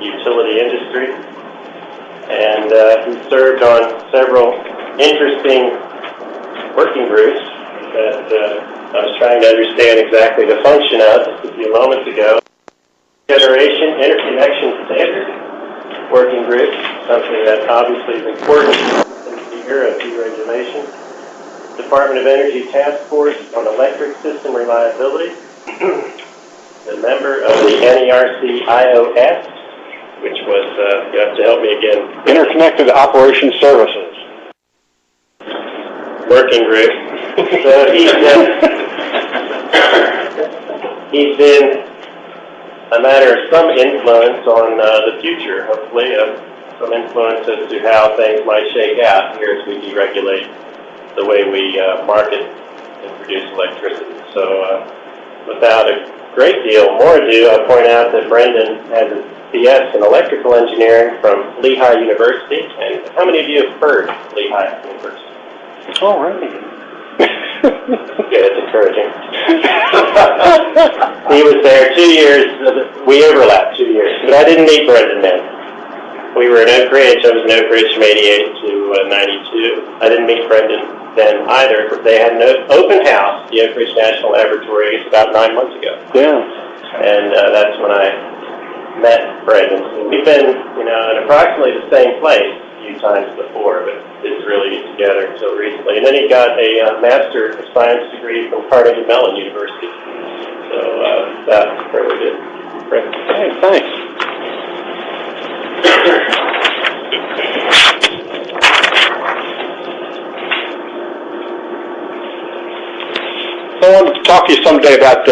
utility industry. And he served on several interesting working groups that I was trying to understand exactly the function of just a few moments ago. Generation Interconnection Standard Working Group, something that obviously is important in the era of deregulation. Department of Energy Task Force on Electric System Reliability. The member of the NERC IOS, which was, you have to help me again, Interconnected Operations Services Working Group. So he's been a matter of some influence on the future, hopefully, some influence as to how things might shake out here as we deregulate the way we market and produce electricity. So without a great deal more ado, I'll point out that Brendan has a BS in electrical engineering from Lehigh University. And how many of you have heard Lehigh University? All right. Good, it's encouraging. He was there 2 years. We overlapped 2 years. But I didn't meet Brendan then. We were in Oak Ridge. I was in Oak Ridge from 88 to 92. I didn't meet Brendan then either. They had an open house, the Oak Ridge National Laboratory, about 9 months ago. Yeah. And that's when I met Brendan. So we've been, in approximately the same place a few times before, but didn't really get together until recently. And then he got a Master of Science degree from Carnegie Mellon University. So that's really good. Brendan. Hey, thanks. So I wanted to talk to you someday about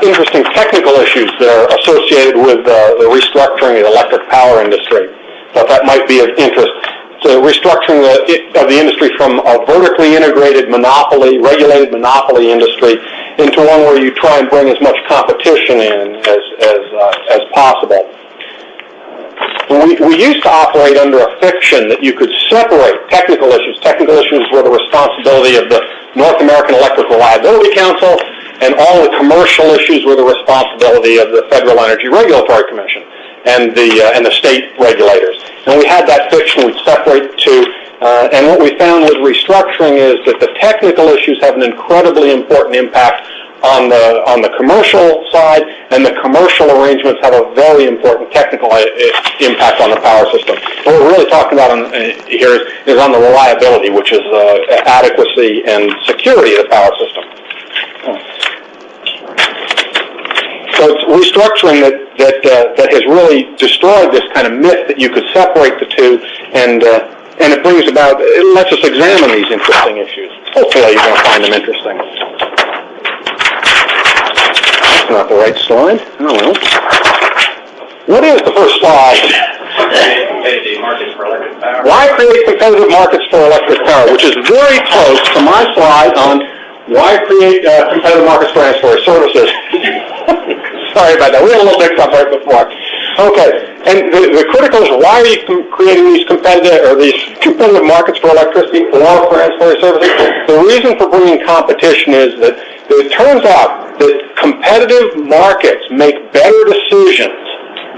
interesting technical issues that are associated with the restructuring of the electric power industry. Thought that might be of interest. So restructuring of the industry from a vertically integrated monopoly, regulated monopoly industry into one where you try and bring as much competition in as possible. We used to operate under a fiction that you could separate technical issues. Technical issues were the responsibility of the North American Electric Reliability Council, and all the commercial issues were the responsibility of the Federal Energy Regulatory Commission and the state regulators. And we had that fiction we'd separate the two. And what we found with restructuring is that the technical issues have an incredibly important impact on the commercial side, and the commercial arrangements have a very important technical impact on the power system. What we're really talking about here is on the reliability, which is adequacy and security of the power system. So it's restructuring that has really destroyed this kind of myth that you could separate the two, and it brings about, it lets us examine these interesting issues. Hopefully you're going to find them interesting. That's not the right slide. Oh well. What is the first slide? Competitive markets for electric power. Why create competitive markets for electric power, which is very close to my slide on why create competitive markets for ancillary services. Sorry about that. We had a little mix up right before. Okay, and the critical is, why are you creating these competitive markets for electricity or for ancillary services? The reason for bringing competition is that it turns out that competitive markets make better decisions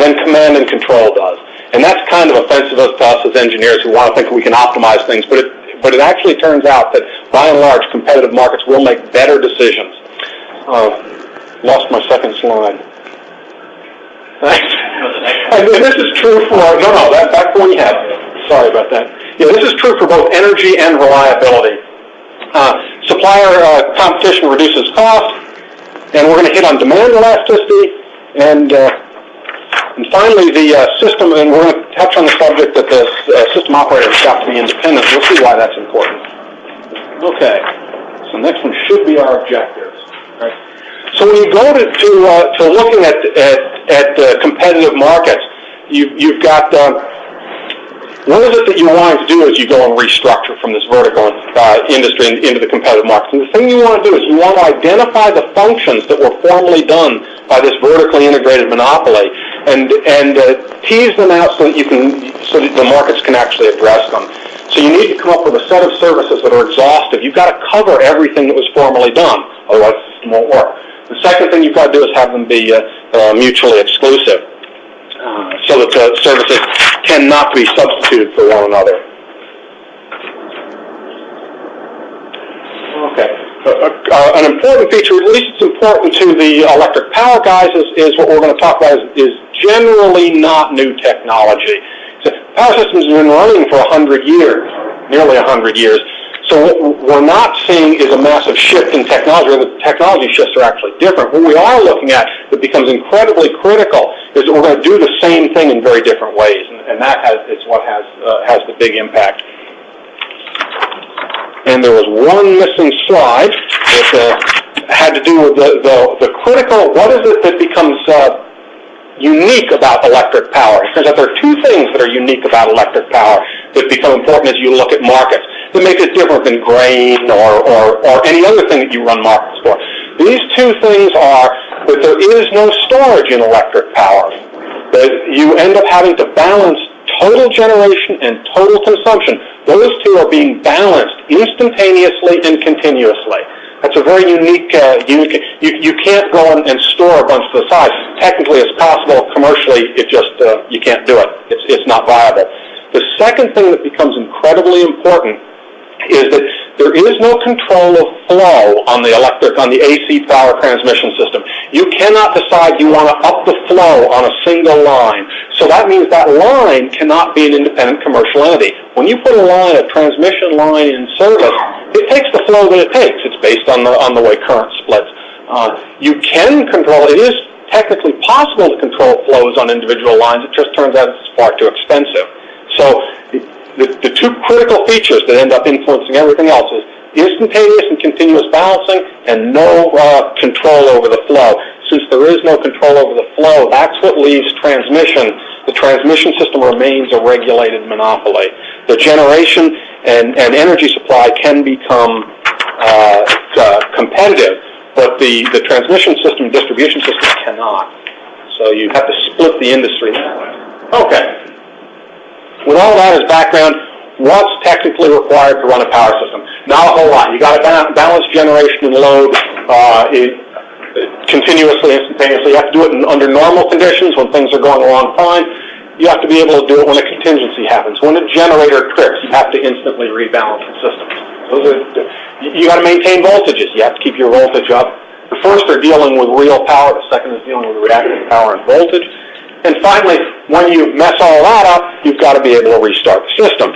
than command and control does. And that's kind of offensive to us as engineers who want to think we can optimize things, but it actually turns out that, by and large, competitive markets will make better decisions. Lost my second slide. And this is true for, that's the one you have. Sorry about that. Yeah, this is true for both energy and reliability. Supplier competition reduces cost, and we're going to hit on demand elasticity, and finally the system, and we're going to touch on the subject that the system operators have to be independent. We'll see why that's important. Okay, so next one should be our objectives. Right. So when you go to looking at competitive markets, you've got what is it that you want to do as you go and restructure from this vertical industry into the competitive markets? And the thing you want to do is you want to identify the functions that were formerly done by this vertically integrated monopoly and tease them out so that the markets can actually address them. So you need to come up with a set of services that are exhaustive. You've got to cover everything that was formerly done, otherwise the system won't work. The second thing you've got to do is have them be mutually exclusive. so that the services cannot be substituted for one another. Okay. An important feature, at least it's important to the electric power guys, is what we're going to talk about is generally not new technology. So power systems have been running for 100 years, nearly 100 years. So what we're not seeing is a massive shift in technology, or the technology shifts are actually different. What we are looking at that becomes incredibly critical is that we're going to do the same thing in very different ways, and that is what has the big impact. And there was one missing slide that had to do with the critical, what is it that becomes unique about electric power? It turns out there are two things that are unique about electric power that become important as you look at markets that make it different than grain or any other thing that you run markets for. These two things are that there is no storage in electric power, that you end up having to balance total generation and total consumption. Those two are being balanced instantaneously and continuously. That's a very unique, you can't go and store a bunch to the side. Technically it's possible, commercially it just, you can't do it. It's not viable. The second thing that becomes incredibly important is that there is no control of flow on the AC power transmission system. You cannot decide you want to up the flow on a single line. So that means that line cannot be an independent commercial entity. When you put a transmission line in service, it takes the flow that it takes. It's based on the way current splits. You can control, it is technically possible to control flows on individual lines. It just turns out it's far too expensive. So the two critical features that end up influencing everything else is instantaneous and continuous balancing and no control over the flow. Since there is no control over the flow, that's what leaves transmission. The transmission system remains a regulated monopoly. The generation and energy supply can become competitive, but the transmission system and distribution system cannot. So you have to split the industry that way. Okay. With all that as background, what's technically required to run a power system? Not a whole lot. You got to balance generation and load continuously, instantaneously. You have to do it under normal conditions when things are going along fine. You have to be able to do it when a contingency happens. When a generator trips, you have to instantly rebalance the system. You got to maintain voltages. You have to keep your voltage up. The first are dealing with real power. The second is dealing with reactive power and voltage. And finally, when you mess all that up, you've got to be able to restart the system.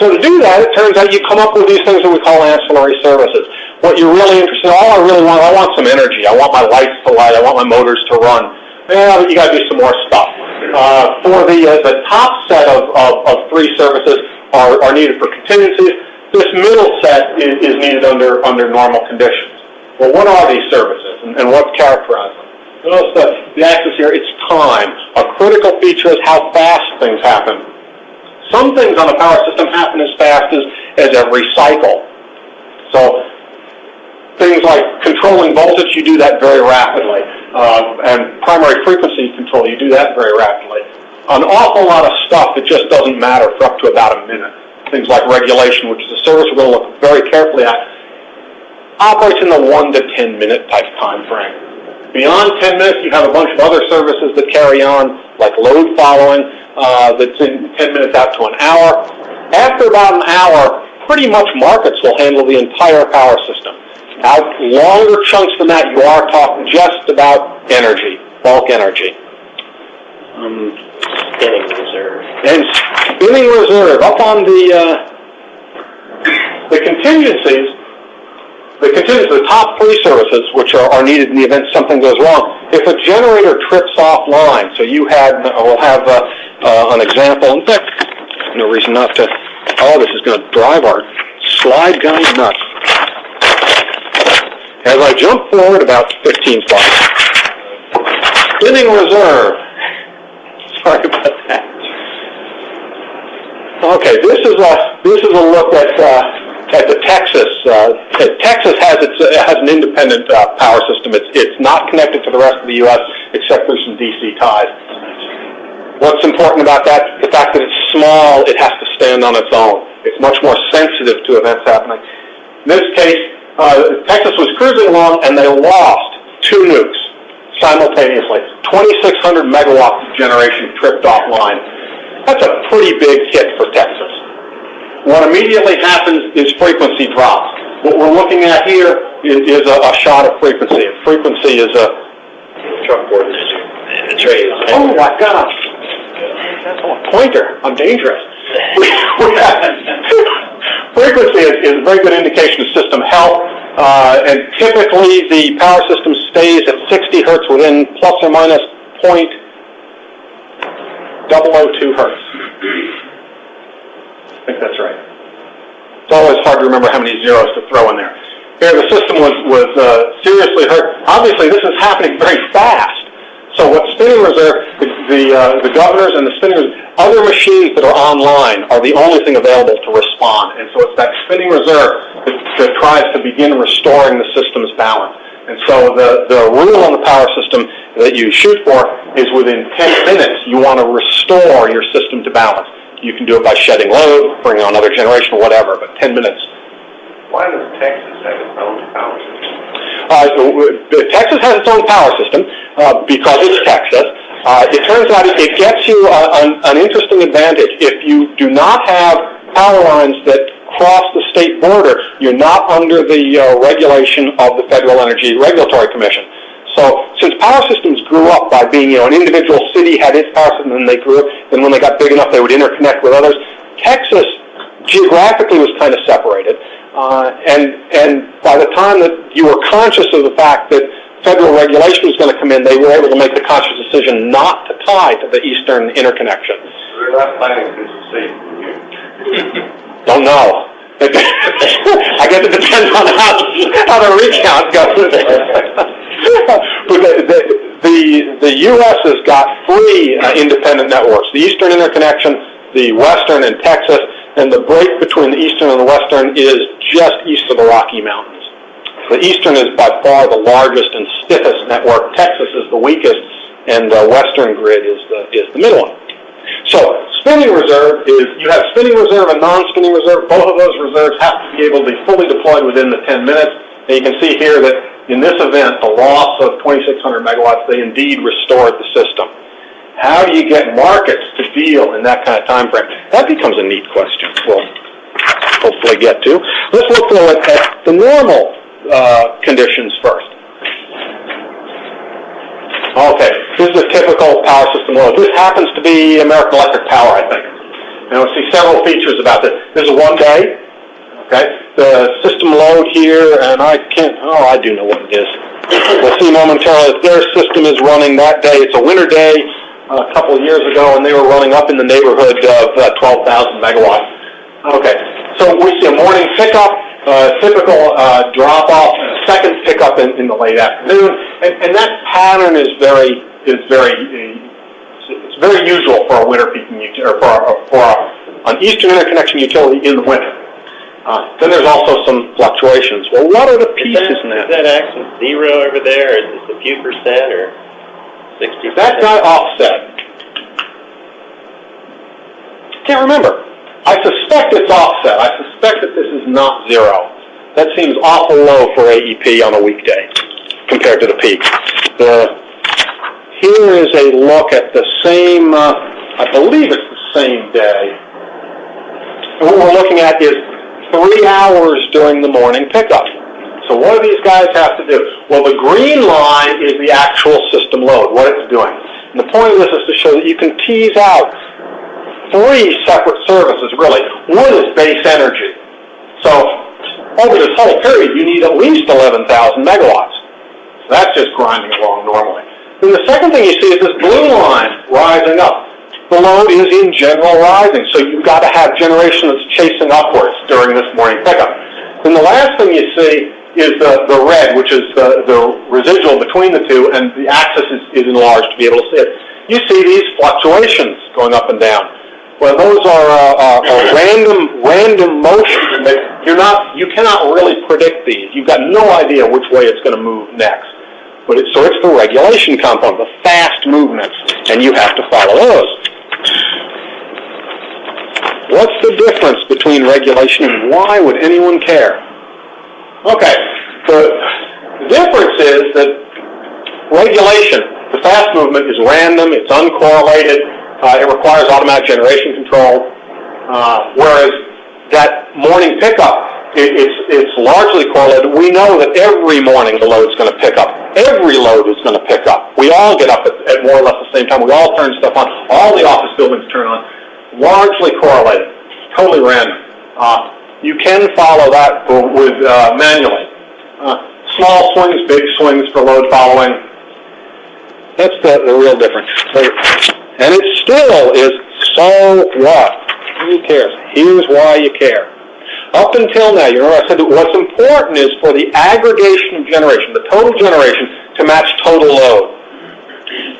So to do that, it turns out you come up with these things that we call ancillary services. What you're really interested in, I want some energy. I want my lights to light. I want my motors to run. Yeah, but you got to do some more stuff. For the top set of three services are needed for contingencies. This middle set is needed under normal conditions. Well, what are these services and what characterizes them? Notice the axis here, it's time. A critical feature is how fast things happen. Some things on a power system happen as fast as every cycle. So things like controlling voltage, you do that very rapidly. And primary frequency control, you do that very rapidly. An awful lot of stuff that just doesn't matter for up to about a minute. Things like regulation, which is a service we're going to look very carefully at, operates in the 1 to 10 minute type time frame. Beyond 10 minutes, you have a bunch of other services that carry on, like load following, that's in 10 minutes out to an hour. After about an hour, pretty much markets will handle the entire power system. Out longer chunks than that, you are talking just about energy, bulk energy. Spinning reserve. And spinning reserve, up on the contingencies, the top three services, which are needed in the event something goes wrong. If a generator trips offline, so we'll have an example. In fact, no reason not to, this is going to drive our slide guy nuts. As I jump forward about 15 slides. Spinning reserve. Sorry about that. Okay, this is a look at the Texas. Texas has an independent power system. It's not connected to the rest of the U.S. except through some DC ties. What's important about that? The fact that it's small, it has to stand on its own. It's much more sensitive to events happening. In this case, Texas was cruising along, and they lost 2 nukes simultaneously. 2,600 megawatts of generation tripped offline. That's a pretty big hit for Texas. What immediately happens is frequency drops. What we're looking at here is a shot of frequency. And frequency is a chalkboard. Oh my gosh! That's a pointer. I'm dangerous. Frequency is a very good indication of system health, and typically the power system stays at 60 hertz within plus or minus 0.002 hertz. I think that's right. It's always hard to remember how many zeros to throw in there. Here, the system was seriously hurt. Obviously, this is happening very fast. So what spinning reserve, the governors and the spinning reserve, other machines that are online are the only thing available to respond. And so it's that spinning reserve that tries to begin restoring the system's balance. And so the rule on the power system that you shoot for is within 10 minutes, you want to restore your system to balance. You can do it by shedding load, bringing on other generation, or whatever, but 10 minutes. Why does Texas have its own power system? Texas has its own power system because it's Texas. It turns out it gets you an interesting advantage. If you do not have power lines that cross the state border, you're not under the regulation of the Federal Energy Regulatory Commission. So since power systems grew up by being, an individual city had its power system, and they grew up, then when they got big enough, they would interconnect with others. Texas geographically was kind of separated. And by the time that you were conscious of the fact that federal regulation was going to come in, they were able to make the conscious decision not to tie to the eastern interconnection. They're not planning to secede from you. Don't know. I guess it depends on how the recount goes. But the U.S. has got 3 independent networks: the Eastern Interconnection, the Western, and Texas. And the break between the Eastern and the Western is just east of the Rocky Mountains. The Eastern is by far the largest and stiffest network. Texas is the weakest, and the Western grid is the middle one. So spinning reserve is, you have spinning reserve and non-spinning reserve. Both of those reserves have to be able to be fully deployed within the 10 minutes. And you can see here that in this event, the loss of 2,600 megawatts, they indeed restored the system. How do you get markets to deal in that kind of time frame? That becomes a neat question we'll hopefully get to. Let's look at the normal conditions first. Okay, this is a typical power system load. This happens to be American Electric Power, I think. And we'll see several features about this. This is one day. Okay, the system load here, and I do know what it is. We'll see momentarily that their system is running that day. It's a winter day. A couple of years ago, and they were running up in the neighborhood of 12,000 megawatts. Okay, so we see a morning pickup, typical drop-off, and a second pickup in the late afternoon, and that pattern is very usual for a winter peaking utility, or for an Eastern Interconnection utility in the winter. Then there's also some fluctuations. Well, what are the pieces in that? Is that actually 0 over there, or is this a few percent, or 60%? That's not offset. Can't remember. I suspect it's offset. I suspect that this is not 0. That seems awful low for AEP on a weekday compared to the peak. Here is a look at the same, I believe it's the same day. And what we're looking at is 3 hours during the morning pickup. So what do these guys have to do? Well, the green line is the actual system load, what it's doing. And the point of this is to show that you can tease out 3 separate services, really. One is base energy. So over this whole period, you need at least 11,000 megawatts. So that's just grinding along normally. Then the second thing you see is this blue line rising up. The load is in general rising, so you've got to have generation that's chasing upwards during this morning pickup. Then the last thing you see is the red, which is the residual between the two, and the axis is enlarged to be able to see it. You see these fluctuations going up and down. Well, those are random motions that you cannot really predict these. You've got no idea which way it's going to move next. But so it's the regulation component, the fast movements, and you have to follow those. What's the difference between regulation and why would anyone care? Okay, the difference is that regulation, the fast movement, is random, it's uncorrelated, it requires automatic generation control, whereas that morning pickup, it's largely correlated. We know that every morning the load's going to pick up. Every load is going to pick up. We all get up at more or less the same time. We all turn stuff on. All the office buildings turn on. Largely correlated. Totally random. You can follow that with manually. Small swings, big swings for load following. That's the real difference. And it still is so what? Who cares? Here's why you care. Up until now, you remember I said that what's important is for the aggregation of generation, the total generation, to match total load.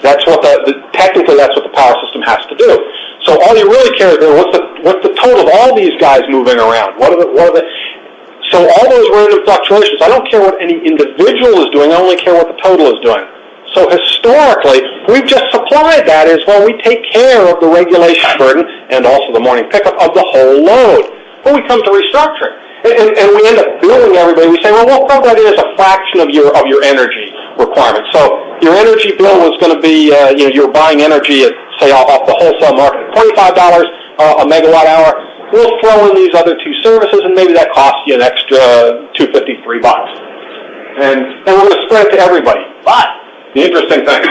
That's what technically that's what the power system has to do. So all you really care is what's the total of all these guys moving around? So all those random fluctuations, I don't care what any individual is doing, I only care what the total is doing. So historically, we've just supplied that as well. We take care of the regulation burden and also the morning pickup of the whole load. When we come to restructuring, and we end up billing everybody, we say, well, we'll throw that in as a fraction of your energy requirement. So your energy bill was going to be, you're buying energy at, say, off the wholesale market, $25 a megawatt hour. We'll throw in these other two services, and maybe that costs you an extra $2.53. And we're going to spread it to everybody. But the interesting thing,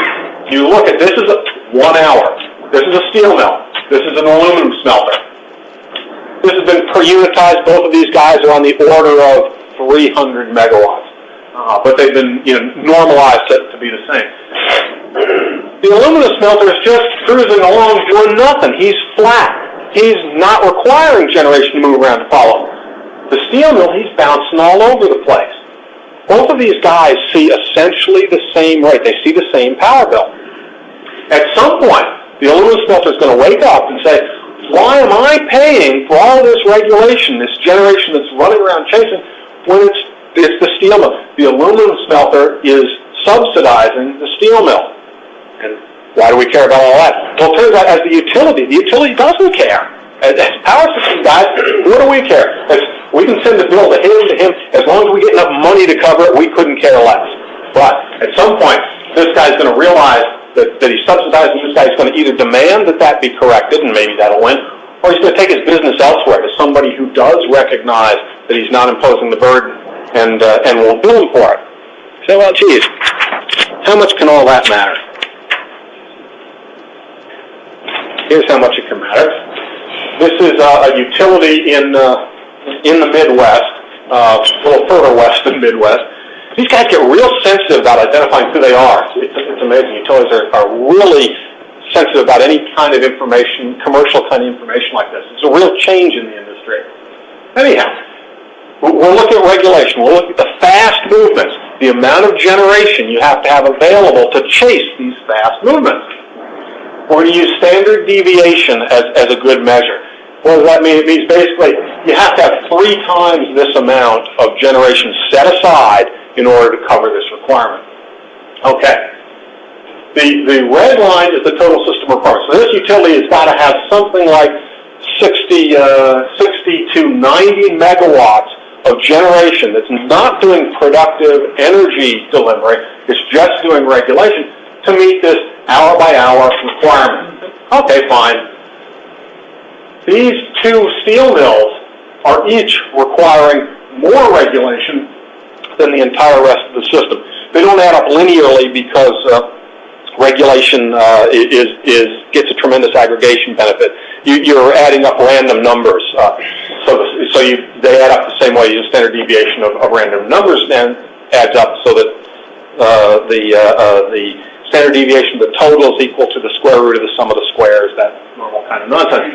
you look at this is 1 hour. This is a steel mill. This is an aluminum smelter. This has been per unitized. Both of these guys are on the order of 300 megawatts, but they've been normalized to be the same. The aluminum smelter is just cruising along doing nothing. He's flat. He's not requiring generation to move around to follow him. The steel mill, he's bouncing all over the place. Both of these guys see essentially the same rate. They see the same power bill. At some point, the aluminum smelter is going to wake up and say, why am I paying for all this regulation, this generation that's running around chasing, when it's the steel mill? The aluminum smelter is subsidizing the steel mill. And why do we care about all that? Well, it turns out as the utility doesn't care. As power system guys, what do we care? We can send a bill to him. As long as we get enough money to cover it, we couldn't care less. But at some point, this guy's going to realize that he's subsidizing. This guy's going to either demand that be corrected, and maybe that'll win, or he's going to take his business elsewhere to somebody who does recognize that he's not imposing the burden and will bill him for it. Say, well, geez, how much can all that matter? Here's how much it can matter. This is a utility in the Midwest, a little further west than Midwest. These guys get real sensitive about identifying who they are. It's amazing. Utilities are really sensitive about any kind of information, commercial kind of information like this. It's a real change in the industry. Anyhow, we'll look at regulation. We'll look at the fast movements, the amount of generation you have to have available to chase these fast movements. We're going to use standard deviation as a good measure. What does that mean? It means basically you have to have 3 times this amount of generation set aside in order to cover this requirement. Okay. The red line is the total system requirement. So this utility has got to have something like 60 to 90 megawatts of generation that's not doing productive energy delivery. It's just doing regulation to meet this hour-by-hour requirement. Okay, fine. These 2 steel mills are each requiring more regulation than the entire rest of the system. They don't add up linearly because regulation gets a tremendous aggregation benefit. You're adding up random numbers, so they add up the same way. The standard deviation of random numbers then adds up so that the standard deviation of the total is equal to the square root of the sum of the squares. That normal kind of nonsense.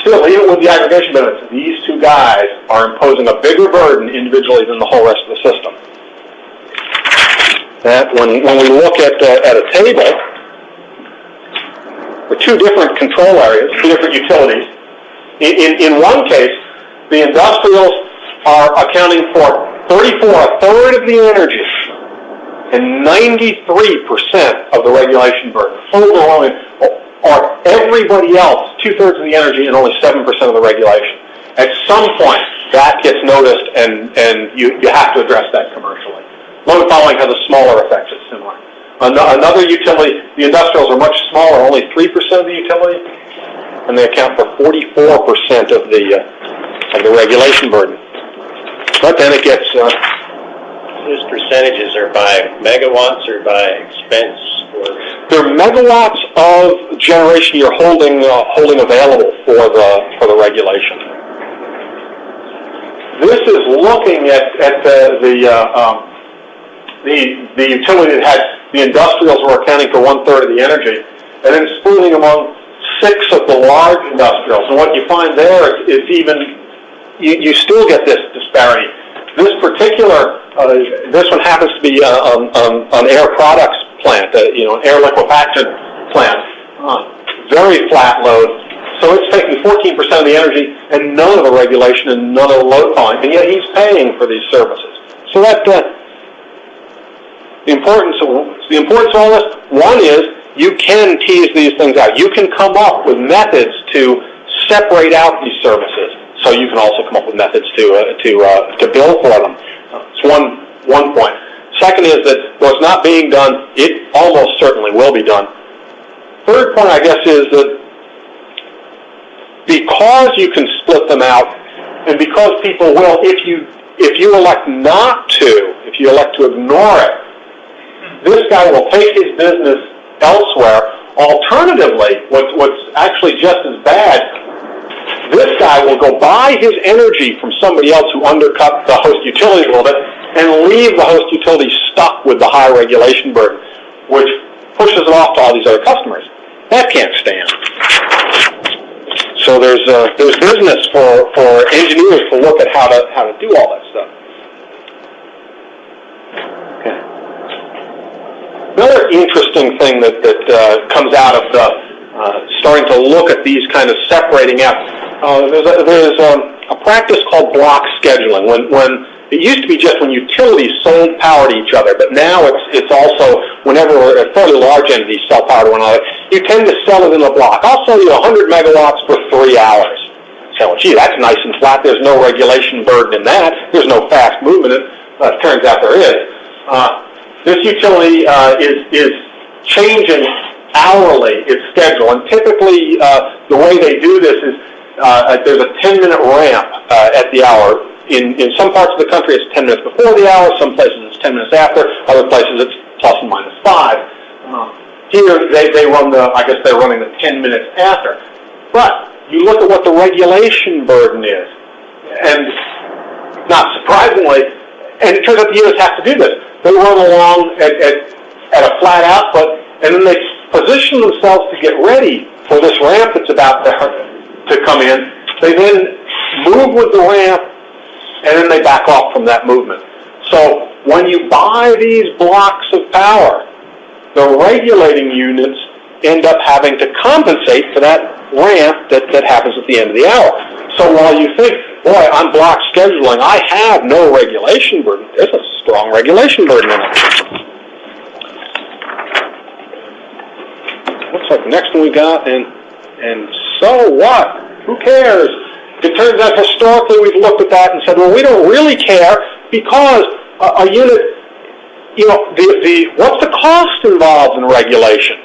Still, even with the aggregation benefits, these 2 guys are imposing a bigger burden individually than the whole rest of the system. That when we look at a table, with 2 different control areas, 2 different utilities. In one case, the industrials are accounting for a third of the energy, and 93% of the regulation burden. Overwhelming. Or everybody else, 2/3 of the energy and only 7% of the regulation. At some point, that gets noticed, and you have to address that commercially. Load following has a smaller effect. It's similar. Another utility, the industrials are much smaller, only 3% of the utility, and they account for 44% of the regulation burden. But then it gets... Those percentages are by megawatts or by expense? They're megawatts of generation you're holding available for the regulation. This is looking at the utility that had the industrials were accounting for 1/3 of the energy, and then splitting among 6 of the large industrials. And what you find there is even you still get this disparity. This particular this one happens to be an air products plant, an air liquefaction plant, very flat load. So it's taking 14% of the energy and none of the regulation and none of the load following, and yet he's paying for these services. So that the importance of all this, one is you can tease these things out. You can come up with methods to separate out these services. So you can also come up with methods to bill for them. It's one point. Second is that what's not being done, it almost certainly will be done. Third point, I guess, is that because you can split them out, and because people will, if you elect not to, if you elect to ignore it, this guy will take his business elsewhere. Alternatively, what's actually just as bad, this guy will go buy his energy from somebody else who undercut the host utility a little bit and leave the host utility stuck with the high regulation burden, which pushes it off to all these other customers. That can't stand. So there's business for engineers to look at how to do all that stuff. Okay. Another interesting thing that comes out of the starting to look at these kind of separating out. There's a practice called block scheduling. When it used to be just when utilities sold power to each other, but now it's also whenever a fairly large entity sell power to one another, you tend to sell it in a block. I'll sell you 100 megawatts for 3 hours. So, well, gee, that's nice and flat. There's no regulation burden in that. There's no fast movement. It turns out there is. This utility is changing hourly its schedule, and typically the way they do this is there's a 10-minute ramp at the hour. In some parts of the country, it's 10 minutes before the hour. Some places it's 10 minutes after. Other places it's plus and minus 5. Here they run they're running the 10 minutes after. But you look at what the regulation burden is, and not surprisingly, and it turns out the units have to do this. They run along at a flat output, and then they position themselves to get ready for this ramp that's about to come in. They then move with the ramp, and then they back off from that movement. So when you buy these blocks of power, the regulating units end up having to compensate for that ramp that happens at the end of the hour. So while you think, boy, I'm block scheduling, I have no regulation burden, there's a strong regulation burden in it. Looks like the next one we got, and so what? Who cares? It turns out historically we've looked at that and said, well, we don't really care because a unit, what's the cost involved in regulation?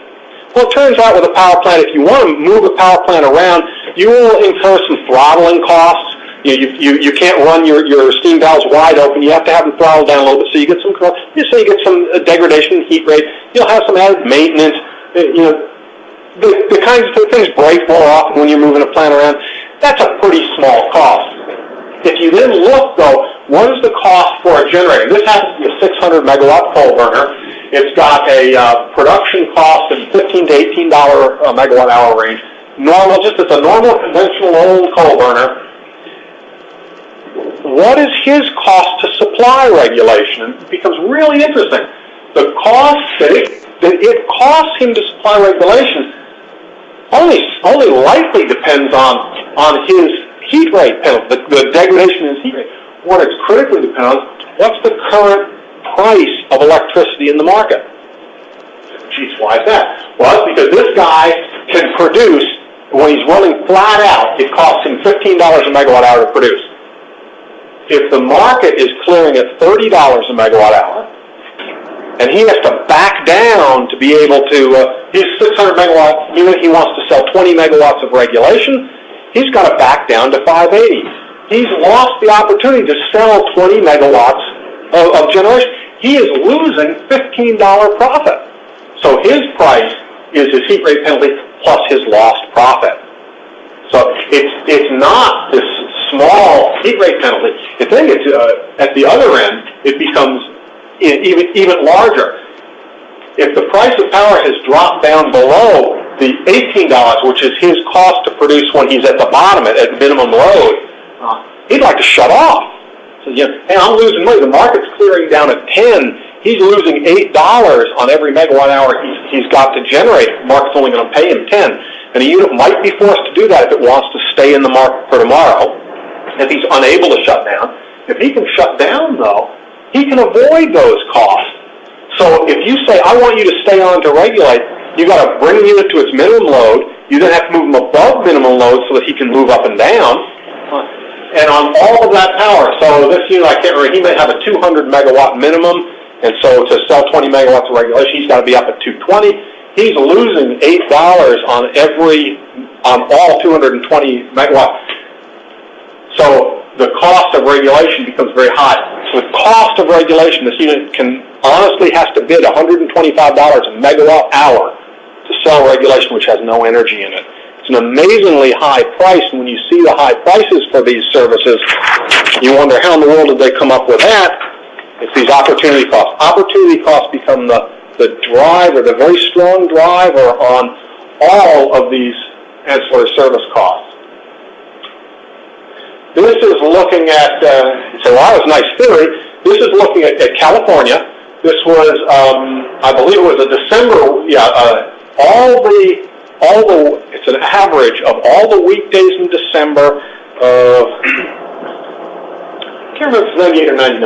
Well, it turns out with a power plant, if you want to move a power plant around, you will incur some throttling costs. You can't run your steam valves wide open. You have to have them throttled down a little bit so you get some degradation in heat rate. You'll have some added maintenance. The kinds of things break more often when you're moving a plant around. That's a pretty small cost. If you then look, though, what is the cost for a generator? This happens to be a 600 megawatt coal burner. It's got a production cost of $15 to $18 a megawatt hour range. It's a normal conventional old coal burner. What is his cost to supply regulation? It becomes really interesting. The cost that it costs him to supply regulation only lightly depends on his heat rate penalty, the degradation in his heat rate. What it's critically dependent on, what's the current price of electricity in the market? Geez, why is that? Well, it's because this guy can produce, when he's running flat out, it costs him $15 a megawatt hour to produce. if the market is clearing at $30 a megawatt hour, and he has to back down to be able to, his 600 megawatt unit, he wants to sell 20 megawatts of regulation, he's got to back down to 580. He's lost the opportunity to sell 20 megawatts of generation. He is losing $15 profit. So his price is his heat rate penalty plus his lost profit. So it's not this small heat rate penalty. I think it's at the other end, it becomes even larger. If the price of power has dropped down below the $18, which is his cost to produce when he's at the bottom at minimum load, he'd like to shut off. So, hey, I'm losing money. The market's clearing down at 10. He's losing $8 on every megawatt hour he's got to generate. The market's only going to pay him 10. And a unit might be forced to do that if it wants to stay in the market for tomorrow, if he's unable to shut down. If he can shut down, though, he can avoid those costs. So if you say, I want you to stay on to regulate, you've got to bring the unit to its minimum load. You then have to move him above minimum load so that he can move up and down. And on all of that power, so this unit, I can't remember, he may have a 200 megawatt minimum, and so to sell 20 megawatts of regulation, he's got to be up at 220. He's losing $8 on all 220 megawatts. So the cost of regulation becomes very high. So the cost of regulation, this unit honestly has to bid $125 a megawatt hour to sell regulation, which has no energy in it. It's an amazingly high price, and when you see the high prices for these services, you wonder how in the world did they come up with that? It's these opportunity costs. Opportunity costs become the driver, the very strong driver on all of these ancillary service costs. This is looking at, you say, well, that was a nice theory. This is looking at California. This was, I believe it was a December, it's an average of all the weekdays in December of, I can't remember if it's 98 or 99.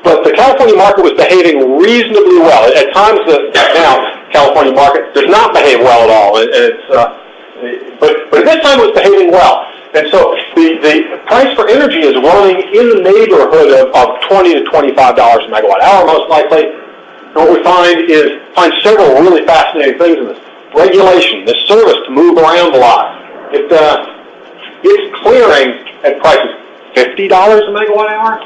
But the California market was behaving reasonably well. At times, now, California market does not behave well at all. But at this time it was behaving well. And so the price for energy is running in the neighborhood of $20 to $25 a megawatt hour, most likely. And what we find several really fascinating things in this. Regulation, this service to move around a lot. It's clearing at prices $50 a megawatt hour,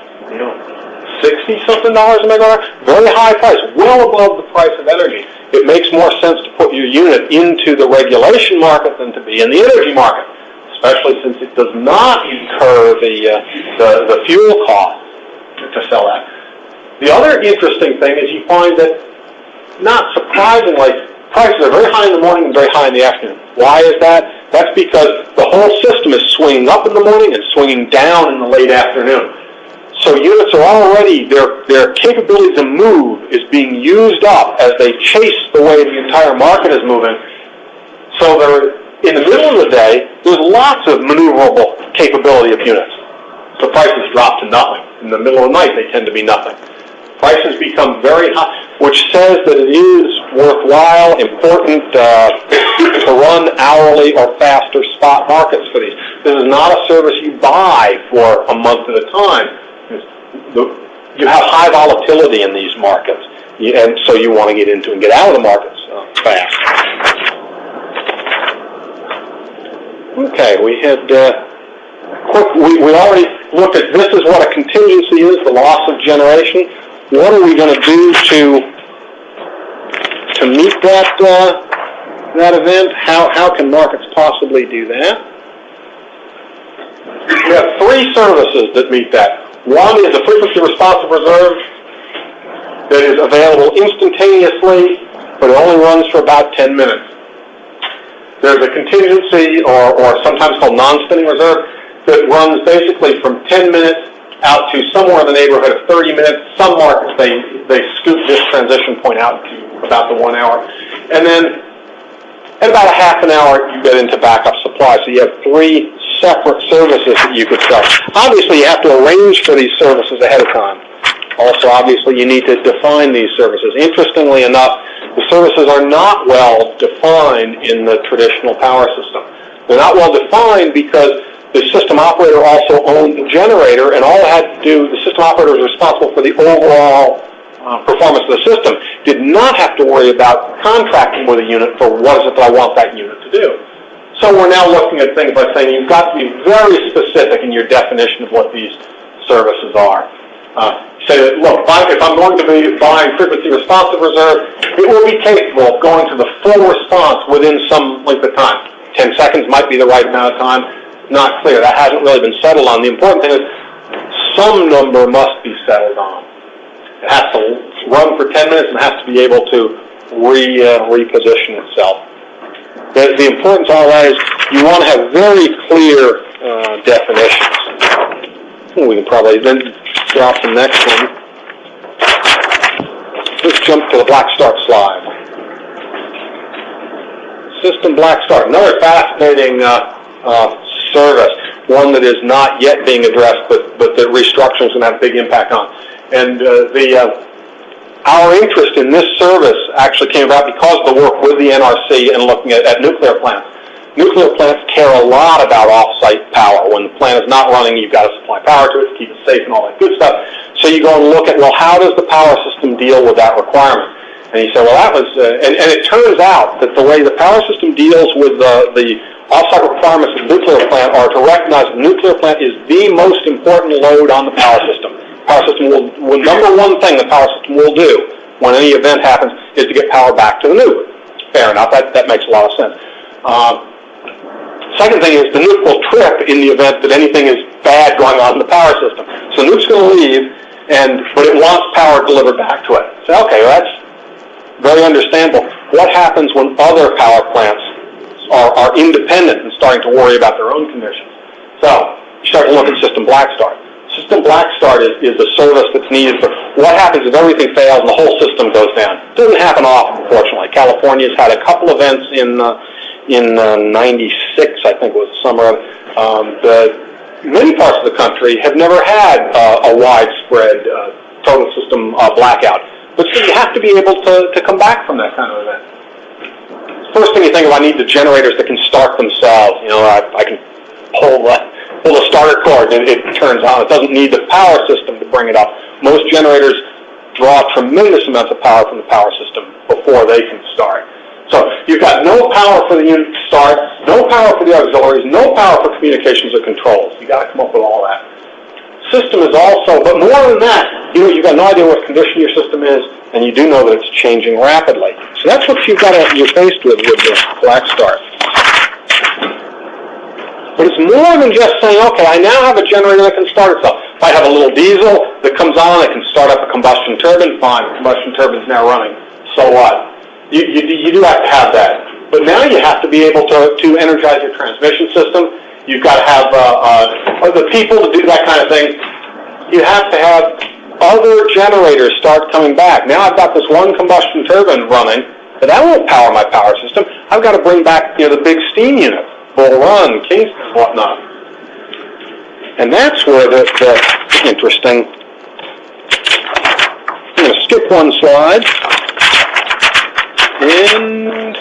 $60-something a megawatt hour, very high price, well above the price of energy. It makes more sense to put your unit into the regulation market than to be in the energy market, especially since it does not incur the fuel cost to sell that. The other interesting thing is you find that, not surprisingly, prices are very high in the morning and very high in the afternoon. Why is that? That's because the whole system is swinging up in the morning and swinging down in the late afternoon. So units are already, their capability to move is being used up as they chase the way the entire market is moving. So in the middle of the day, there's lots of maneuverable capability of units. So prices drop to nothing. In the middle of the night, they tend to be nothing. Prices become very high, which says that it is worthwhile, important to run hourly or faster spot markets for these. This is not a service you buy for a month at a time. You have high volatility in these markets, and so you want to get into and get out of the markets fast. Okay, we had we already looked at this is what a contingency is, the loss of generation. What are we going to do to meet that event? How can markets possibly do that? We have three services that meet that. One is a frequency responsive reserve that is available instantaneously, but it only runs for about 10 minutes. There's a contingency, or sometimes called non-spinning reserve, that runs basically from 10 minutes out to somewhere in the neighborhood of 30 minutes. Some markets, they scoop this transition point out to about the 1 hour. And then at about a half an hour, you get into backup supply. So you have three separate services that you could sell. Obviously, you have to arrange for these services ahead of time. Also, obviously, you need to define these services. Interestingly enough, the services are not well defined in the traditional power system. They're not well defined because The system operator also owned the generator, and all it had to do, the system operator was responsible for the overall performance of the system, did not have to worry about contracting with a unit for what is it that I want that unit to do. So we're now looking at things like saying you've got to be very specific in your definition of what these services are. Say that, look, if I'm going to be buying frequency responsive reserve, it will be capable of going to the full response within some length of time. 10 seconds might be the right amount of time. Not clear. That hasn't really been settled on. The important thing is some number must be settled on. It has to run for 10 minutes and has to be able to reposition itself. The importance of all that is you want to have very clear definitions. We can probably then drop the next one. Let's jump to the black start slide. System black start, another fascinating service, one that is not yet being addressed, but that restructuring is going to have a big impact on. And our interest in this service actually came about because of the work with the NRC and looking at nuclear plants. Nuclear plants care a lot about off-site power. When the plant is not running, you've got to supply power to it to keep it safe and all that good stuff. So you go and look at, well, how does the power system deal with that requirement? And you say, well, that was, and it turns out that the way the power system deals with the off-site requirements of the nuclear plant are to recognize that the nuclear plant is the most important load on the power system. The power system will number one thing the power system will do when any event happens is to get power back to the nuke. Fair enough, that makes a lot of sense. Second thing is the nuke will trip in the event that anything is bad going on in the power system. So the nuke's going to leave, but it wants power delivered back to it. So, okay, well, that's very understandable. What happens when other power plants are independent and starting to worry about their own conditions? So you start to look at System Black Start. System Black Start is a service that's needed for what happens if everything fails and the whole system goes down. It doesn't happen often, unfortunately. California's had a couple events in 96, I think was the summer. Many parts of the country have never had a widespread total system blackout. But so you have to be able to come back from that kind of event. First thing you think of, I need the generators that can start themselves. You know, I can pull the starter cord and it turns on. It doesn't need the power system to bring it up. Most generators draw tremendous amounts of power from the power system before they can start. So you've got no power for the unit to start, no power for the auxiliaries, no power for communications or controls. You've got to come up with all that. System is also, but more than that, you've got no idea what condition your system is, and you do know that it's changing rapidly. So that's what you're faced with the Black Start. But it's more than just saying, okay, I now have a generator that can start itself. If I have a little diesel that comes on, it can start up a combustion turbine, fine, the combustion turbine's now running. So what? You do have to have that. But now you have to be able to energize your transmission system. You've got to have the people to do that kind of thing. You have to have other generators start coming back. Now I've got this one combustion turbine running, but that won't power my power system. I've got to bring back the big steam unit, Bull Run, Kingston, whatnot. And that's where the interesting. I'm going to skip one slide. And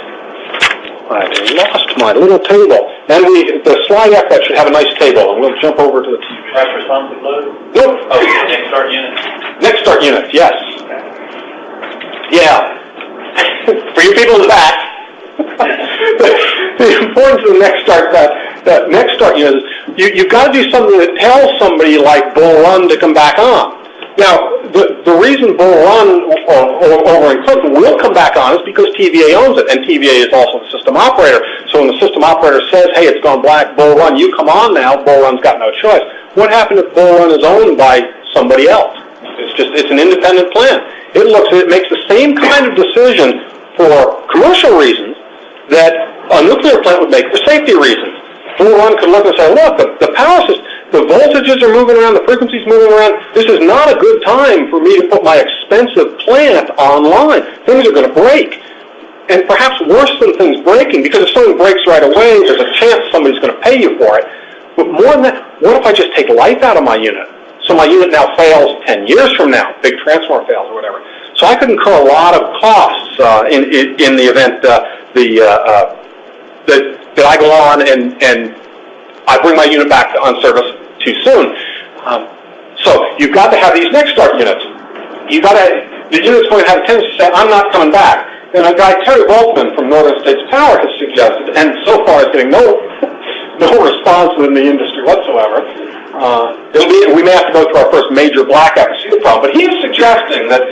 I lost my little table. And the slide after that should have a nice table, and we'll jump over to the TV. Press responsive load? Nope. Oh, next start unit. Next start unit, yes. Yeah. For you people in the back, the importance of the next start unit is you've got to do something that tells somebody like Bull Run to come back on. Now, the reason Bull Run over in Clinton will come back on is because TVA owns it, and TVA is also the system operator. So when the system operator says, hey, it's gone black, Bull Run, you come on now, Bull Run's got no choice. What happened if Bull Run is owned by somebody else? It's an independent plant. It makes the same kind of decision for commercial reasons that a nuclear plant would make for safety reasons. Bull Run could look and say, look, the power system, the voltages are moving around, the frequency's moving around. This is not a good time for me to put my expensive plant online. Things are going to break. And perhaps worse than things breaking, because if something breaks right away, there's a chance somebody's going to pay you for it. But more than that, what if I just take life out of my unit? So my unit now fails 10 years from now, big transformer fails or whatever. So I could incur a lot of costs in the event that I go on and I bring my unit back on service too soon. So you've got to have these next start units. The unit's going to have a tendency to say, I'm not coming back. And a guy, Terry Volkman from Northern States Power, has suggested, and so far is getting no response within the industry whatsoever. We may have to go through our first major blackout to see the problem, but he is suggesting that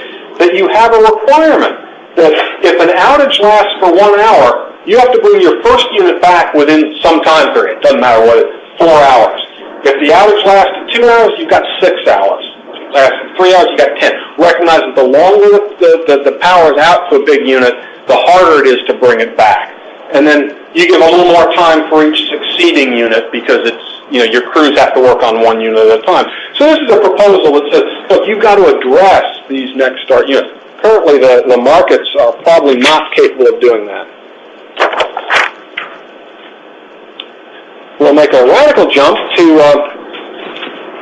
you have a requirement that if an outage lasts for 1 hour, you have to bring your first unit back within some time period. Doesn't matter what it is, 4 hours. If the outage lasted 2 hours, you've got 6 hours. If it lasted 3 hours, you've got 10. Recognize that the longer the power is out to a big unit, the harder it is to bring it back. And then you give a little more time for each succeeding unit because your crews have to work on one unit at a time. So this is a proposal that says, look, you've got to address these next start units. Currently, the markets are probably not capable of doing that. We'll make a radical jump to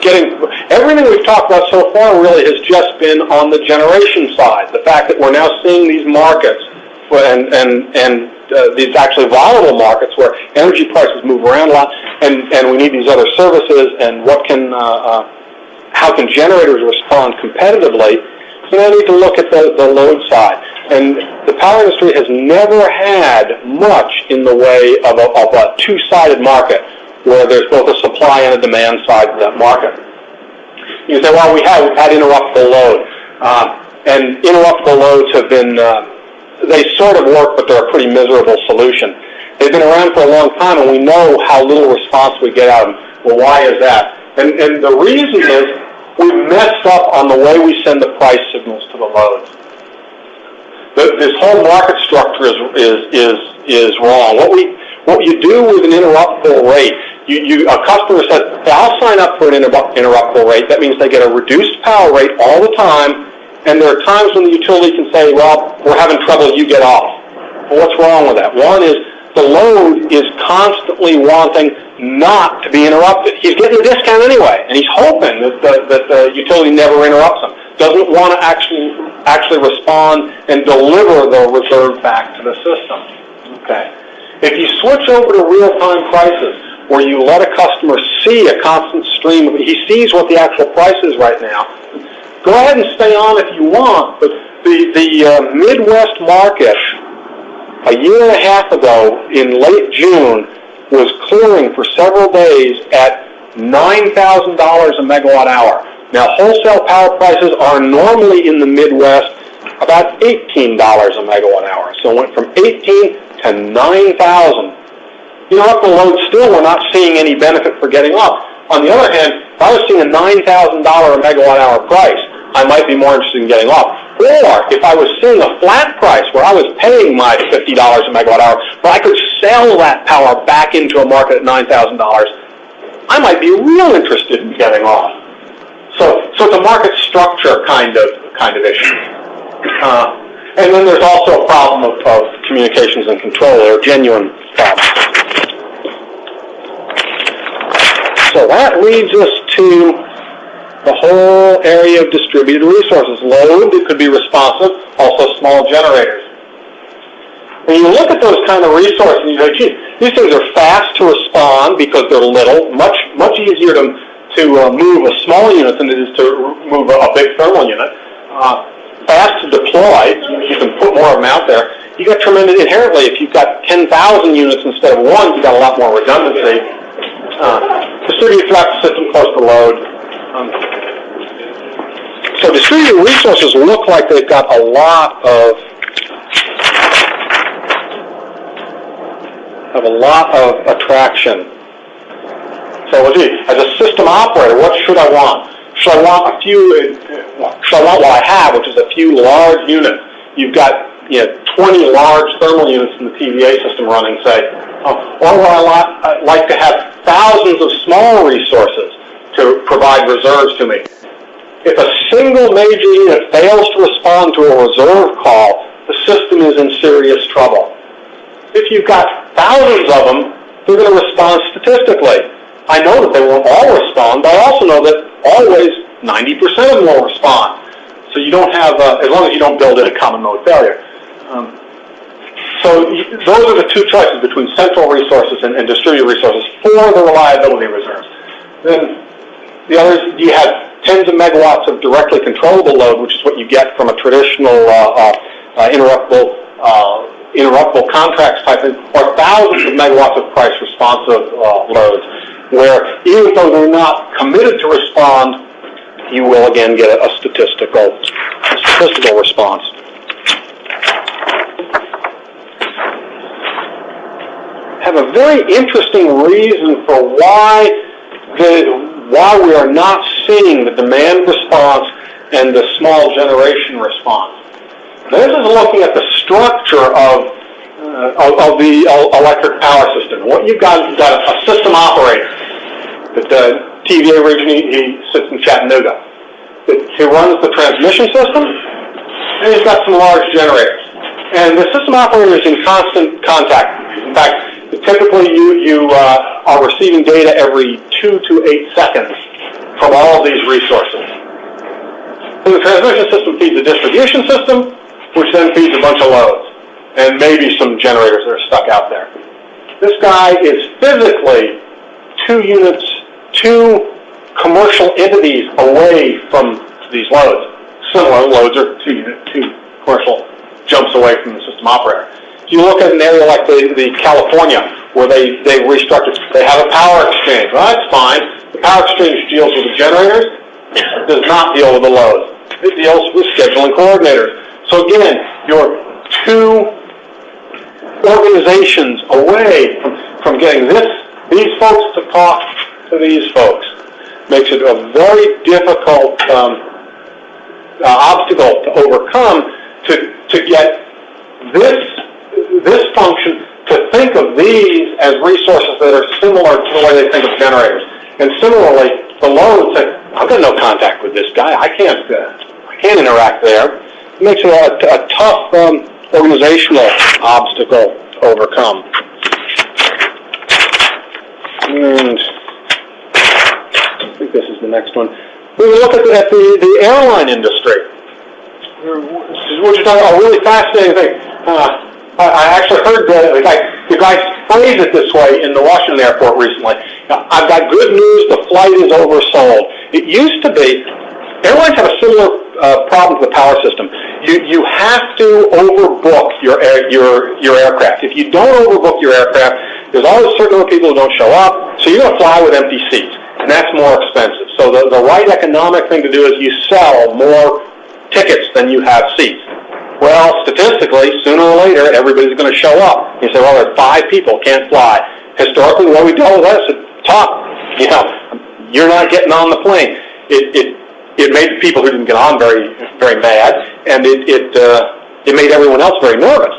getting everything we've talked about so far really has just been on the generation side. The fact that we're now seeing these markets and these actually volatile markets where energy prices move around a lot, and we need these other services, and how can generators respond competitively? So now we need to look at the load side. And the power industry has never had much in the way of a two-sided market where there's both a supply and a demand side to that market. You say, well, we've had interruptible load. And interruptible loads have been, they sort of work, but they're a pretty miserable solution. They've been around for a long time, and we know how little response we get out of them. Well, why is that? And the reason is we've messed up on the way we send the price signals to the loads. This whole market structure is wrong. What you do with an interruptible rate, a customer says, hey, I'll sign up for an interruptible rate. That means they get a reduced power rate all the time, and there are times when the utility can say, well, we're having trouble, you get off. Well, what's wrong with that? One is the load is constantly wanting not to be interrupted. He's getting a discount anyway, and he's hoping that the utility never interrupts him. Doesn't want to actually respond and deliver the reserve back to the system. Okay. If you switch over to real-time prices, where you let a customer see a constant stream of it, he sees what the actual price is right now. Go ahead and stay on if you want, but the Midwest market a year and a half ago in late June was clearing for several days at $9,000 a megawatt hour. Now, wholesale power prices are normally in the Midwest about $18 a megawatt hour. So it went from 18 to 9,000. You know, up the load still, we're not seeing any benefit for getting off. On the other hand, if I was seeing a $9,000 a megawatt hour price, I might be more interested in getting off. Or if I was seeing a flat price where I was paying my $50 a megawatt hour, but I could sell that power back into a market at $9,000, I might be real interested in getting off. So it's a market structure kind of issue. And then there's also a problem of communications and control. There are genuine problems. So that leads us to the whole area of distributed resources. Load that could be responsive, also small generators. When you look at those kind of resources, you go, gee, these things are fast to respond because they're little, much easier to move a small unit than it is to move a big thermal unit. Fast to deploy, you can put more of them out there. You got tremendous, inherently, if you've got 10,000 units instead of one, you've got a lot more redundancy. Distributed throughout the system close to load. So distributed resources look like they've got a lot of attraction. So as a system operator, what should I want? Should I want what I have, which is a few large units? You've got 20 large thermal units in the TVA system running, say, or would I like to have thousands of small resources to provide reserves to me? If a single major unit fails to respond to a reserve call, the system is in serious trouble. If you've got thousands of them, they're going to respond statistically. I know that they won't all respond, but I also know that always 90% of them will respond. So you don't have, as long as you don't build in a common mode failure. So those are the two choices between central resources and distributed resources for the reliability reserves. Then the others, you have tens of megawatts of directly controllable load, which is what you get from a traditional interruptible contracts type thing, or thousands of megawatts of price responsive loads, where even though they're not committed to respond, you will again get a statistical response. Have a very interesting reason for why we are not seeing the demand response and the small generation response. This is looking at the structure of the electric power system. What you've got is a system operator. The TVA region, he sits in Chattanooga. He runs the transmission system, and he's got some large generators. And the system operator is in constant contact with these. In fact, typically you are receiving data every 2 to 8 seconds from all of these resources. So the transmission system feeds the distribution system, which then feeds a bunch of loads, and maybe some generators that are stuck out there. This guy is physically 2 commercial entities away from these loads. Similar loads are 2 commercial jumps away from the system operator. If you look at an area like the California, where they restructured, they have a power exchange. Well, that's fine. The power exchange deals with the generators. It does not deal with the loads. It deals with scheduling coordinators. So again, you're 2 organizations away from getting these folks to talk to these folks. Makes it a very difficult obstacle to overcome to get this function to think of these as resources that are similar to the way they think of generators. And similarly, the loads say, I've got no contact with this guy. I can't interact there. It makes it a tough organizational obstacle to overcome. And I think this is the next one. We look at the airline industry, which is a really fascinating thing. I actually heard the guy phrase it this way in the Washington airport recently. I've got good news, the flight is oversold. It used to be, airlines have a similar problem to the power system. You have to overbook your aircraft. If you don't overbook your aircraft, there's always a certain number of people who don't show up, so you're going to fly with empty seats, and that's more expensive. So the right economic thing to do is you sell more tickets than you have seats. Well, statistically, sooner or later, everybody's going to show up. You say, well, there's 5 people, can't fly. Historically, what we dealt with us at top, you're not getting on the plane. It made the people who didn't get on very, very mad, and it made everyone else very nervous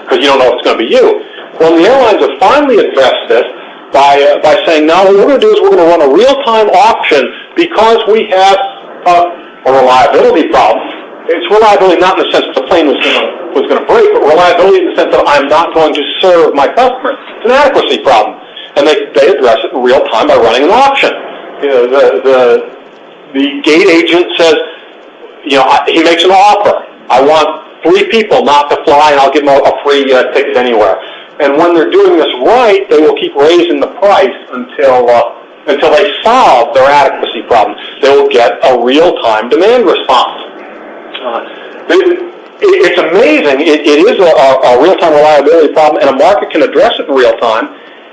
because you don't know if it's going to be you. Well, the airlines have finally addressed this by saying, no, what we're going to do is we're going to run a real-time auction because we have a reliability problem. It's reliability not in the sense that the plane was going to break, but reliability in the sense that I'm not going to serve my customers. It's an adequacy problem, and they address it in real time by running an auction. The gate agent says, he makes an offer. I want 3 people not to fly, and I'll give them a free ticket anywhere. And when they're doing this right, they will keep raising the price until they solve their adequacy problem. They will get a real-time demand response. It's amazing. It is a real-time reliability problem, and a market can address it in real time.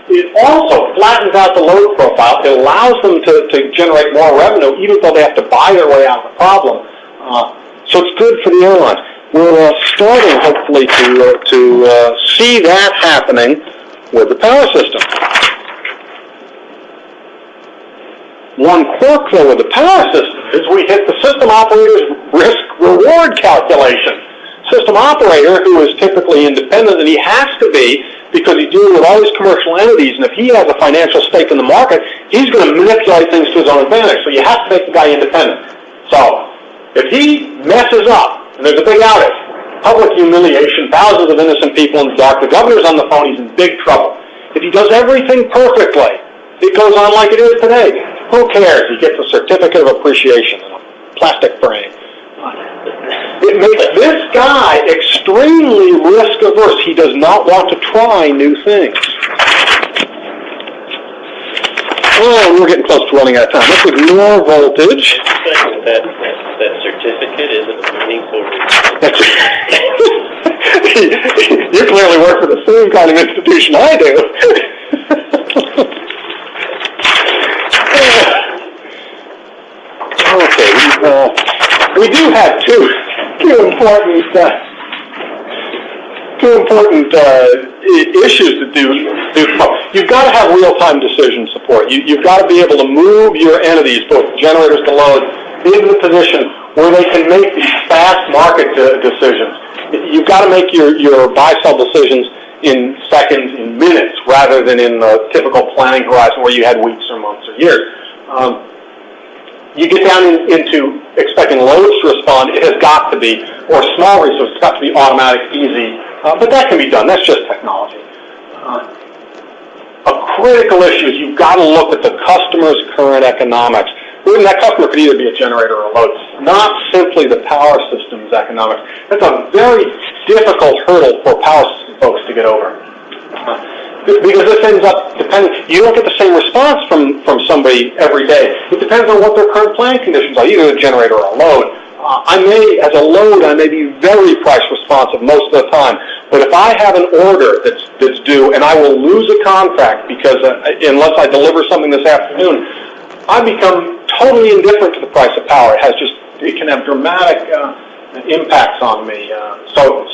It also flattens out the load profile. It allows them to generate more revenue, even though they have to buy their way out of the problem. So it's good for the airlines. We're starting, hopefully, to see that happening with the power system. One quirk, though, with the power system is we hit the system operator's risk-reward calculation. System operator, who is typically independent, and he has to be because he's dealing with all these commercial entities, and if he has a financial stake in the market, he's going to manipulate things to his own advantage. So you have to make the guy independent. So if he messes up, and there's a big outage, public humiliation, thousands of innocent people in the dark, the governor's on the phone, he's in big trouble. If he does everything perfectly, it goes on like it is today. Who cares? He gets a certificate of appreciation in a plastic frame. It makes this guy extremely risk averse. He does not want to try new things. Oh, we're getting close to running out of time. Let's ignore voltage. That certificate isn't meaningful. You clearly work for the same kind of institution I do. Okay, we do have two important issues to do. You've got to have real-time decision support. You've got to be able to move your entities, both generators to load, into the position where they can make these fast market decisions. You've got to make your buy-sell decisions in seconds, in minutes, rather than in the typical planning horizon where you had weeks or months or years. You get down into expecting loads to respond, it has got to be, or small resources, it's got to be automatic, easy, but that can be done. That's just technology. A critical issue is you've got to look at the customer's current economics. And that customer could either be a generator or a load, not simply the power system's economics. That's a very difficult hurdle for power system folks to get over. Because this ends up depending, you don't get the same response from somebody every day. It depends on what their current plant conditions are, either a generator or a load. As a load, I may be very price responsive most of the time. But if I have an order that's due and I will lose a contract because unless I deliver something this afternoon, I become totally indifferent to the price of power. It can have dramatic impacts on me. So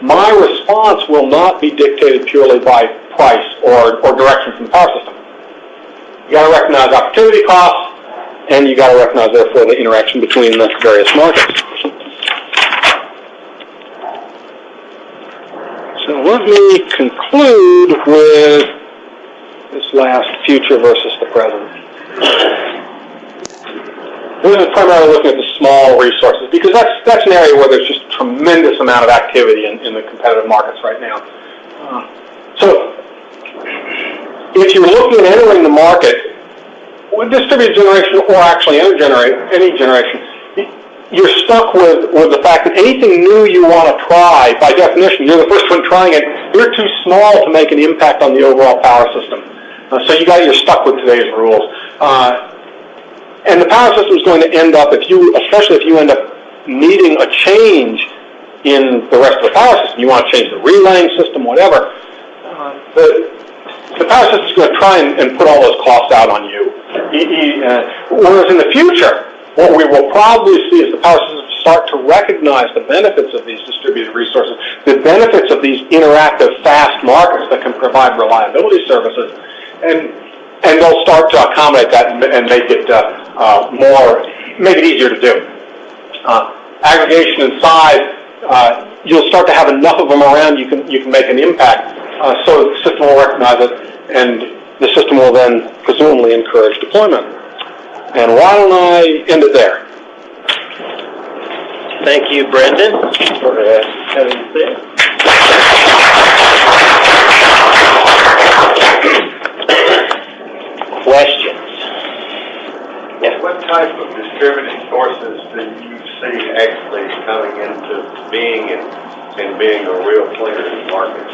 my response will not be dictated purely by price or direction from the power system. You got to recognize opportunity costs, and you got to recognize, therefore, the interaction between the various markets. So let me conclude with this last future versus the present. This is primarily looking at the small resources, because that's an area where there's just a tremendous amount of activity in the competitive markets right now. So if you're looking at entering the market with distributed generation or actually any generation, you're stuck with the fact that anything new you want to try, by definition, you're the first one trying it, you're too small to make an impact on the overall power system. So you're stuck with today's rules. And the power system is going to end up, especially if you end up needing a change in the rest of the power system, you want to change the relaying system, whatever, the power system is going to try and put all those costs out on you. Whereas in the future, what we will probably see is the power system start to recognize the benefits of these distributed resources, the benefits of these interactive, fast markets that can provide reliability services, and they'll start to accommodate that and make it make it easier to do. Aggregation and size, you'll start to have enough of them around you can make an impact. So the system will recognize it, and the system will then presumably encourage deployment. And why don't I end it there? Thank you, Brendan, for having us there. Questions? Yeah. What type of distributed sources do you see actually coming into being and being a real player in the market?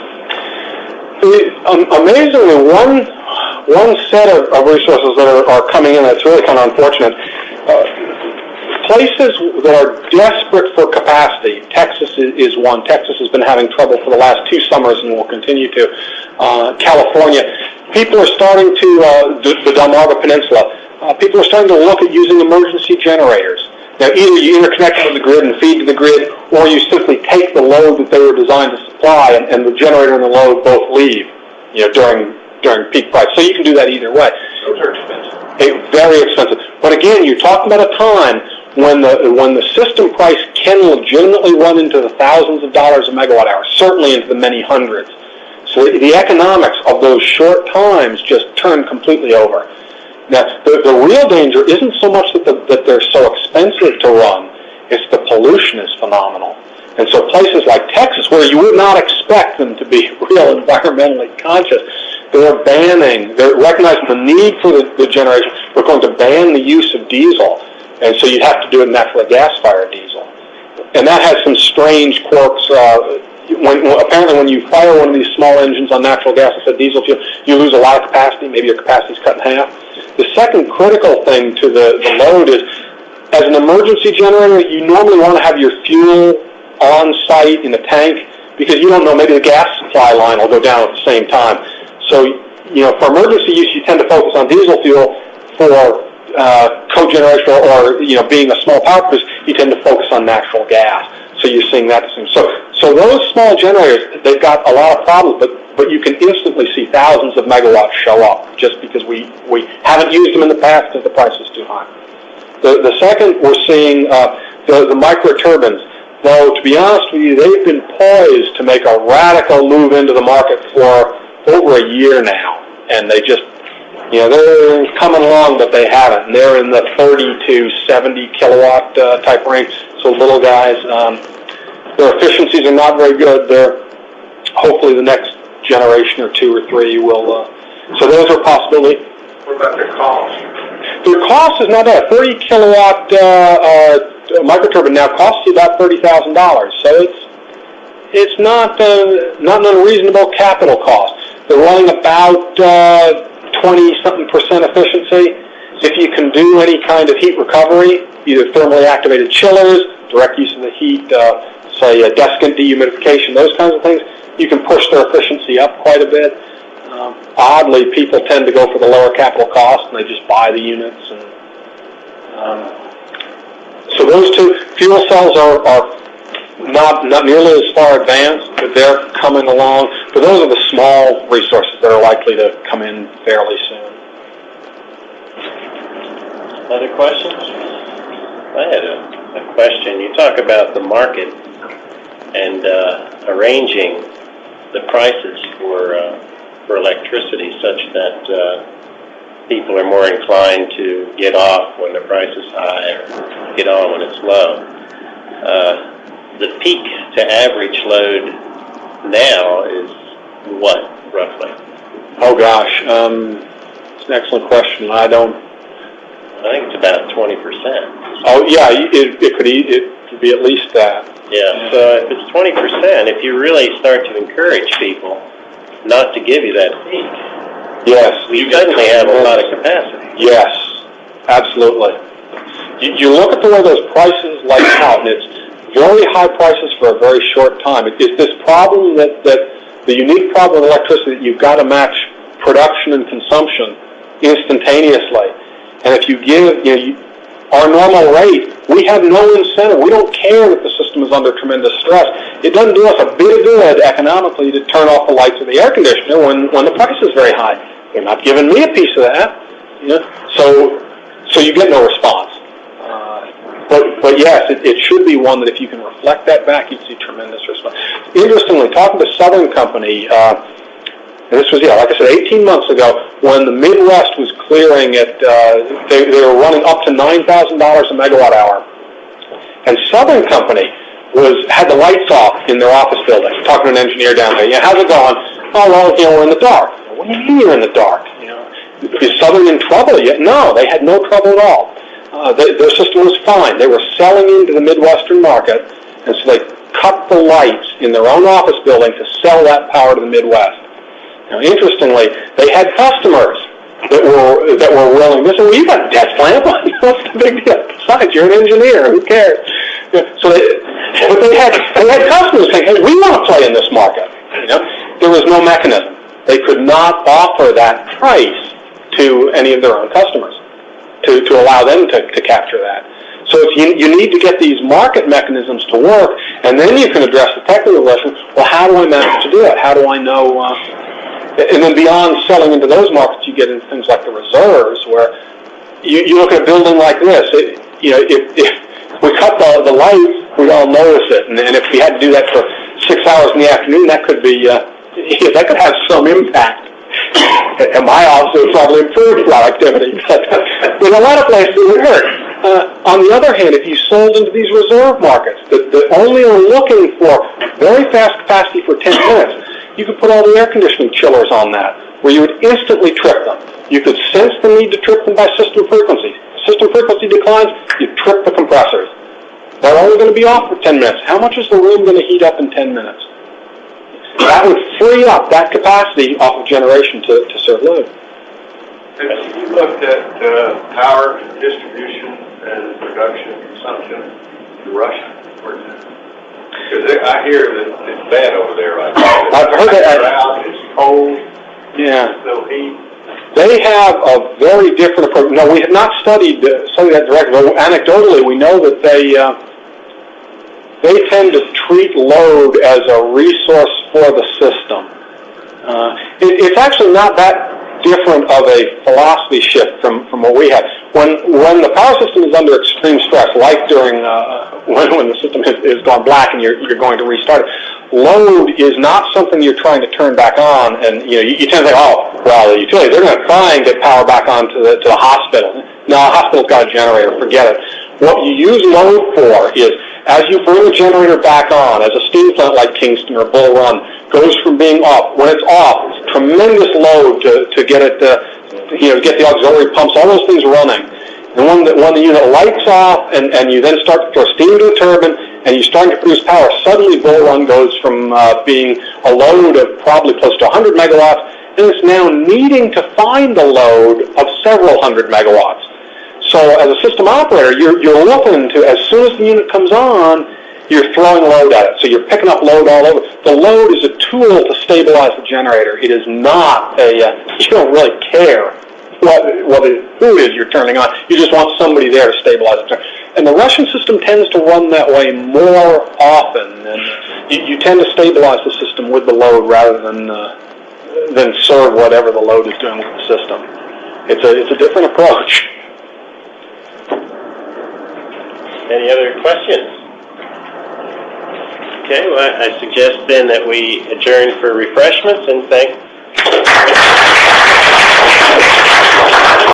Amazingly, one set of resources that are coming in that's really kind of unfortunate. Places that are desperate for capacity. Texas is one. Texas has been having trouble for the last 2 summers and will continue to. California. People are starting to, the Delmarva Peninsula, people are starting to look at using emergency generators. Now, either you interconnect with the grid and feed to the grid, or you simply take the load that they were designed to supply, and the generator and the load both leave, during peak price. So you can do that either way. Those are expensive. Very expensive. But again, you're talking about a time when the system price can legitimately run into the thousands of dollars a megawatt hour, certainly into the many hundreds. So the economics of those short times just turn completely over. Now, the real danger isn't so much that they're so expensive to run, it's the pollution is phenomenal. And so places like Texas, where you would not expect them to be real environmentally conscious, they're recognizing the need for the generation. We're going to ban the use of diesel. And so you'd have to do it naturally gas-fired diesel. and that has some strange quirks. Apparently when you fire one of these small engines on natural gas instead of diesel fuel, you lose a lot of capacity. Maybe your capacity is cut in half. The second critical thing to the load is, as an emergency generator, you normally want to have your fuel on site in the tank, because you don't know, maybe the gas supply line will go down at the same time. So, for emergency use, you tend to focus on diesel fuel. For cogeneration or being a small power producer, you tend to focus on natural gas. So you're seeing that. So those small generators, they've got a lot of problems, but you can instantly see thousands of megawatts show up just because we haven't used them in the past because the price is too high. The second, we're seeing the micro turbines. Though, to be honest with you, they've been poised to make a radical move into the market for over a year now, and they just, they're coming along, but they haven't. And they're in the 30 to 70 kilowatt type range. So little guys, their efficiencies are not very good. They're hopefully the next generation or two or three will. So those are possibilities. What about their cost? Their cost is not bad. 30 kilowatt microturbine now costs you about $30,000. So it's not an unreasonable capital cost. They're running about 20-something% efficiency. If you can do any kind of heat recovery, either thermally activated chillers, direct use of the heat, say desiccant dehumidification, those kinds of things, you can push their efficiency up quite a bit. Oddly, people tend to go for the lower capital cost, and they just buy the units. And so those two fuel cells are not nearly as far advanced, but they're coming along. But those are the small resources that are likely to come in fairly soon. Other questions? I had a question. You talk about the market and arranging the prices for electricity such that people are more inclined to get off when the price is high or get on when it's low. The peak to average load now is what, roughly? Oh gosh, it's an excellent question. I think it's about 20%. Oh yeah, it could be at least that. Yeah, so if it's 20%, if you really start to encourage people not to give you that peak, yes, you suddenly have a lot of capacity. Yes, absolutely. You look at the way those prices light out, and it's very high prices for a very short time. It's this problem that the unique problem with electricity that you've got to match production and consumption instantaneously. And if you give our normal rate, we have no incentive. We don't care that the system is under tremendous stress. It doesn't do us a bit of good economically to turn off the lights of the air conditioner when the price is very high. They're not giving me a piece of that. So you get no response. But yes, it should be one that if you can reflect that back, you'd see tremendous response. Interestingly, talking to Southern Company, and this was, like I said, 18 months ago, when the Midwest was clearing at, they were running up to $9,000 a megawatt hour. And Southern Company had the lights off in their office building. Talking to an engineer down there, how's it going? Oh, well, we're in the dark. What do you mean you're in the dark? Is Southern in trouble yet? No, they had no trouble at all. Their system was fine. They were selling into the Midwestern market, and so they cut the lights in their own office building to sell that power to the Midwest. Now, interestingly, they had customers that were willing. They said, "Well, you got a gas plant. What's the big deal? Besides, you're an engineer. Who cares?" So they had customers saying, "Hey, we want to play in this market." There was no mechanism. They could not offer that price to any of their own customers to allow them to capture that. So you need to get these market mechanisms to work, and then you can address the technical question. Well, how do I manage to do it? How do I know? And then beyond selling into those markets, you get into things like the reserves, where you look at a building like this. If we cut the lights, we all notice it, and if we had to do that for 6 hours in the afternoon, that could be that could have some impact. At my office, it would probably improve productivity, but in a lot of places it would hurt. On the other hand, if you sold into these reserve markets that only are looking for very fast capacity for 10 minutes, you could put all the air conditioning chillers on that, where you would instantly trip them. You could sense the need to trip them by system frequency. System frequency declines, you trip the compressors. They're only going going to be off for 10 minutes. How much is the room going to heat up in 10 minutes? That would free up that capacity off of generation to serve load. Have you looked at power distribution and production consumption in Russia, for example? Because I hear that it's bad over there right now. I've heard that. It's cold. Yeah. It's still heat. They have a very different approach. No, we have not studied that directly, but anecdotally we know that they tend to treat load as a resource for the system. It's actually not that different of a philosophy shift from what we have. When the power system is under extreme stress, like during when the system has gone black and you're going to restart it, load is not something you're trying to turn back on. And you tend to think, oh, well, the utility, they're going to try and get power back on to the hospital. No, a hospital's got a generator, forget it. What you use load for is, as you bring the generator back on, as a steam plant like Kingston or Bull Run goes from being off, when it's off, it's tremendous load to get it, get the auxiliary pumps, all those things running. And when the unit lights off and you then start to throw steam to the turbine and you're starting to produce power, suddenly Bull Run goes from being a load of probably close to 100 megawatts, and it's now needing to find a load of several hundred megawatts. So as a system operator, you're looking to, as soon as the unit comes on, you're throwing load at it. So you're picking up load all over. The load is a tool to stabilize the generator. It is not you don't really care who it is you're turning on. You just want somebody there to stabilize the generator. And the Russian system tends to run that way more often. And you tend to stabilize the system with the load rather than serve whatever the load is doing with the system. It's a different approach. Any other questions? Okay, well, I suggest then that we adjourn for refreshments and thank